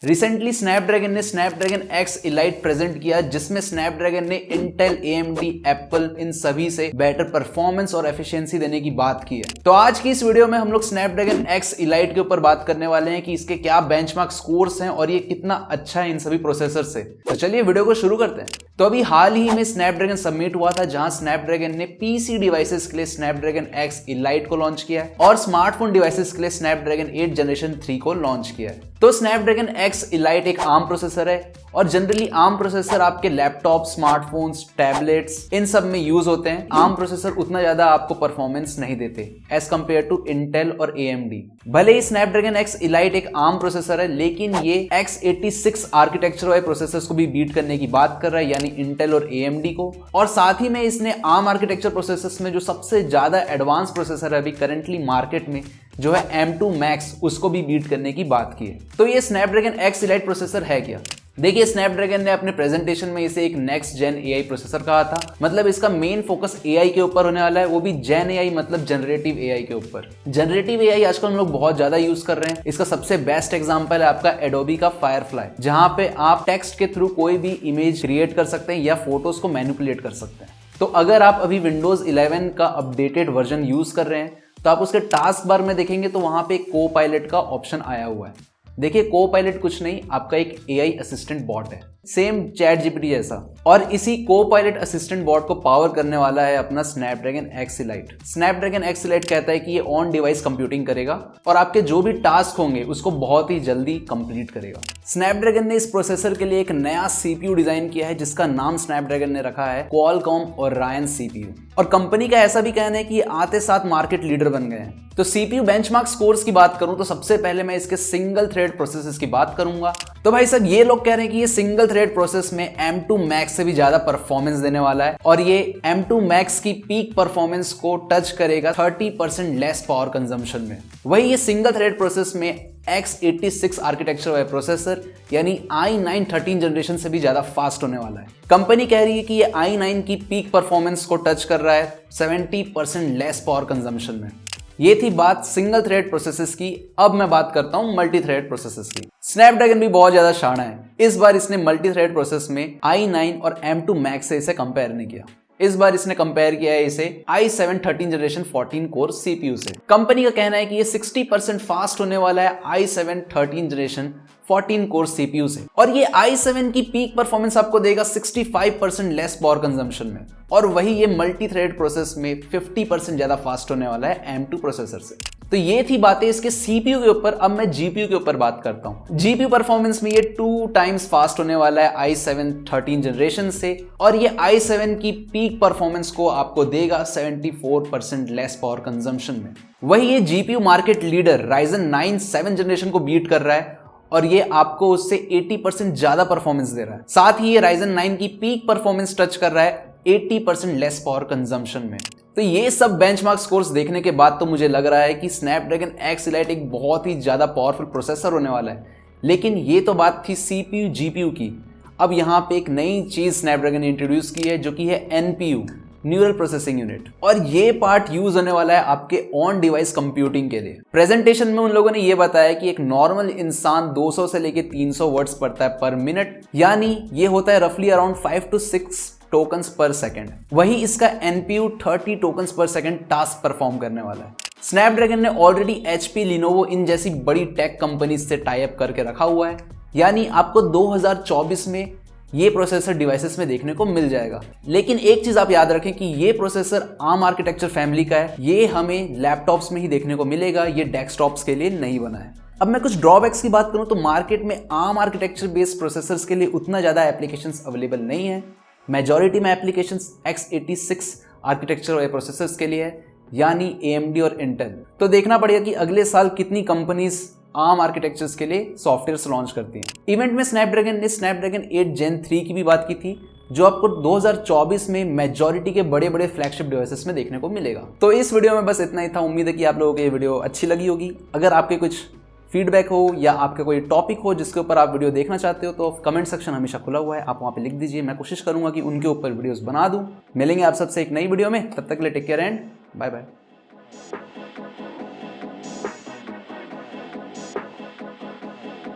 Recently Snapdragon ने Snapdragon X Elite present किया, जिसमें स्नैपड्रैगन ने इंटेल, AMD, एप्पल इन सभी से बेटर परफॉर्मेंस और एफिशिएंसी देने की बात की है। तो आज की इस वीडियो में हम लोग स्नैपड्रैगन X Elite के ऊपर बात करने वाले हैं कि इसके क्या बेंचमार्क स्कोर्स हैं और ये कितना अच्छा है इन सभी प्रोसेसर से। तो चलिए वीडियो को शुरू करते हैं। तो अभी हाल ही में स्नैपड्रैगन समिट हुआ था, जहां स्नैपड्रैगन ने पीसी डिवाइसेस के लिए स्नैपड्रैगन X Elite को लॉन्च किया है और स्मार्टफोन डिवाइसेस के लिए स्नैपड्रैगन 8 जनरेशन 3 को लॉन्च किया है। तो स्नैपड्रैगन X Elite एक ARM प्रोसेसर है और जनरली ARM प्रोसेसर आपके लैपटॉप, स्मार्टफोन्स, टैबलेट्स इन सब में यूज होते हैं। ARM प्रोसेसर उतना ज्यादा आपको परफॉर्मेंस नहीं देते एज कंपेयर टू इंटेल और AMD। भले ही स्नैपड्रैगन X Elite एक ARM प्रोसेसर है, लेकिन ये x86 आर्किटेक्चर वाले प्रोसेसर्स को भी बीट करने की बात कर रहा है, यानी इंटेल और AMD को। और साथ ही में इसने ARM आर्किटेक्चर प्रोसेसर्स में जो सबसे ज्यादा एडवांस प्रोसेसर है अभी करेंटली मार्केट में, जो है M2 Max, उसको भी बीट करने की बात की है। तो ये स्नैपड्रैगन X Elite प्रोसेसर है क्या? देखिए, स्नैपड्रैगन ने अपने प्रेजेंटेशन में इसे एक नेक्स्ट जेन AI प्रोसेसर कहा था। मतलब इसका मेन फोकस AI के ऊपर होने वाला है, वो भी जेन AI मतलब जनरेटिव AI के ऊपर। जनरेटिव AI आजकल हम लोग बहुत ज्यादा यूज कर रहे हैं। इसका सबसे बेस्ट एग्जांपल है आपका एडोबी का फायरफ्लाई, जहां पे आप टेक्स्ट के थ्रू कोई भी इमेज क्रिएट कर सकते हैं या फोटोज को मैनिपुलेट कर सकते हैं। तो अगर आप अभी विंडोज 11 का अपडेटेड वर्जन यूज कर रहे हैं तो आप उसके टास्क बार में देखेंगे तो वहां पे को पायलट का ऑप्शन आया हुआ है। देखिए, को पायलट कुछ नहीं, आपका एक AI असिस्टेंट बॉट है, सेम चैट जीपीटी जैसा। और इसी को पायलट असिस्टेंट बॉट को पावर करने वाला है अपना Snapdragon X Elite। Snapdragon X Elite कहता है कि ये ऑन डिवाइस कंप्यूटिंग करेगा और आपके जो भी टास्क होंगे उसको बहुत ही जल्दी कंप्लीट करेगा। स्नैपड्रैगन ने इस प्रोसेसर के लिए एक नया CPU डिजाइन किया है, जिसका नाम स्नैपड्रैगन ने रखा है Qualcomm Orion CPU। और कंपनी का ऐसा भी कहना है कि ये आते साथ मार्केट लीडर बन गए हैं। तो CPU बेंचमार्क स्कोर्स की बात करूं तो सबसे पहले मैं इसके सिंगल थ्रेड प्रोसेसर्स की बात करूंगा। तो भाई साहब, ये लोग कह रहे हैं कि ये सिंगल थ्रेड प्रोसेस में M2 Max से भी ज्यादा परफॉर्मेंस देने वाला है और ये M2 Max की पीक परफॉर्मेंस को टच करेगा 30% लेस पावर कंजम्पशन में। वही ये सिंगल थ्रेड प्रोसेस में x86 आर्किटेक्चर वाला प्रोसेसर यानी i9 13 जनरेशन से भी ज्यादा फास्ट होने वाला है। कंपनी कह रही है कि ये i9 की पीक परफॉर्मेंस को टच कर रहा है 70% लेस पावर कंजम्पशन में। ये थी बात सिंगल थ्रेड प्रोसेसर्स की। अब मैं बात करता हूं मल्टी थ्रेड प्रोसेसर्स की। स्नैपड्रैगन भी बहुत ज्यादा शाना है। इस बार इसने मल्टी थ्रेड प्रोसेस में i9 और M2 Max से इसे कंपेयर नहीं किया। इस बार इसने कंपेयर किया है इसे i7 13 जनरेशन 14 कोर CPU से। कंपनी का कहना है कि ये 60% फास्ट होने वाला है i7 13 जनरेशन 14 कोर CPU से और ये i7 की पीक परफॉर्मेंस आपको देगा 65% लेस पावर कंजम्पशन में। और वही ये मल्टी थ्रेड प्रोसेस में 50% ज्यादा फास्ट होने वाला है M2 प्रोसेसर से। तो ये थी बातें इसके CPU के ऊपर। अब मैं GPU के ऊपर बात करता हूँ। GPU परफॉर्मेंस में ये 2 टाइम्स फास्ट होने वाला है i7 13 जनरेशन से और ये i7 की पीक परफॉर्मेंस को आपको देगा 74% लेस पावर कंजम्पशन में। वही ये GPU market leader Ryzen 9 7 generation को बीट कर रहा है और ये आपको उससे 80% ज्यादा परफॉर्मेंस दे रहा है। साथ ही ये Ryzen 9 की पीक परफॉर्मेंस टच कर रहा है 80% लेस पावर कंजम्पशन में। तो ये सब बेंचमार्क स्कोर्स देखने के बाद तो मुझे लग रहा है कि स्नैपड्रैगन X Elite एक बहुत ही ज्यादा पावरफुल प्रोसेसर होने वाला है। लेकिन ये तो बात थी CPU GPU की। अब यहाँ पे एक नई चीज स्नैपड्रैगन ने इंट्रोड्यूस की है, जो कि है NPU, न्यूरल प्रोसेसिंग यूनिट। और ये पार्ट यूज होने वाला है आपके ऑन डिवाइस कंप्यूटिंग के लिए। प्रेजेंटेशन में उन लोगों ने ये बताया कि एक नॉर्मल इंसान 200 से लेके 300 वर्ड्स पढ़ता है पर मिनट, यानी ये होता है रफली अराउंड 5 to 6 टोकन्स पर सेकंड। वही इसका NPU 30 टोकन्स पर सेकंड टास्क परफॉर्म करने वाला है। स्नैपड्रैगन ने ऑलरेडी HP, Lenovo इन जैसी बड़ी टेक कंपनीज से टाई अप करके रखा हुआ है, यानी आपको 2024 में ये प्रोसेसर डिवाइसेस में देखने को मिल जाएगा। लेकिन एक चीज आप याद रखें कि ये प्रोसेसर ARM आर्किटेक्चर फैमिली का है। ये हमें लैपटॉप्स में ही देखने को मिलेगा, ये डेस्कटॉप्स के लिए नहीं बना है। अब मैं कुछ ड्रॉबैक्स की बात करूं तो मार्केट में ARM आर्किटेक्चर बेस्ड प्रोसेसर्स के लिए उतना ज्यादा एप्लीकेशंस अवेलेबल नहीं है। मेजॉरिटी में एप्लीकेशंस x86 आर्किटेक्चर वाले प्रोसेसर्स के लिए है, यानी AMD और इंटेल। तो देखना पड़ेगा कि अगले साल कितनी कंपनीज ARM आर्किटेक्चर्स के लिए सॉफ्टवेयर्स लॉन्च करती हैं। इवेंट में स्नैपड्रैगन ने स्नैपड्रैगन 8 Gen 3 की भी बात की थी, जो आपको 2024 में मेजॉरिटी के बड़े बड़े फ्लैगशिप डिवाइसेस में देखने को मिलेगा। तो इस वीडियो में बस इतना ही था। उम्मीद है कि आप लोगों को ये वीडियो अच्छी लगी होगी। अगर आपके कुछ फीडबैक हो या आपका कोई टॉपिक हो जिसके ऊपर आप वीडियो देखना चाहते हो तो कमेंट सेक्शन हमेशा खुला हुआ है, आप वहाँ पे लिख दीजिए। मैं कोशिश करूंगा कि उनके ऊपर वीडियोस बना दूं। मिलेंगे आप सबसे एक नई वीडियो में, तब तक के लिए take care and bye bye.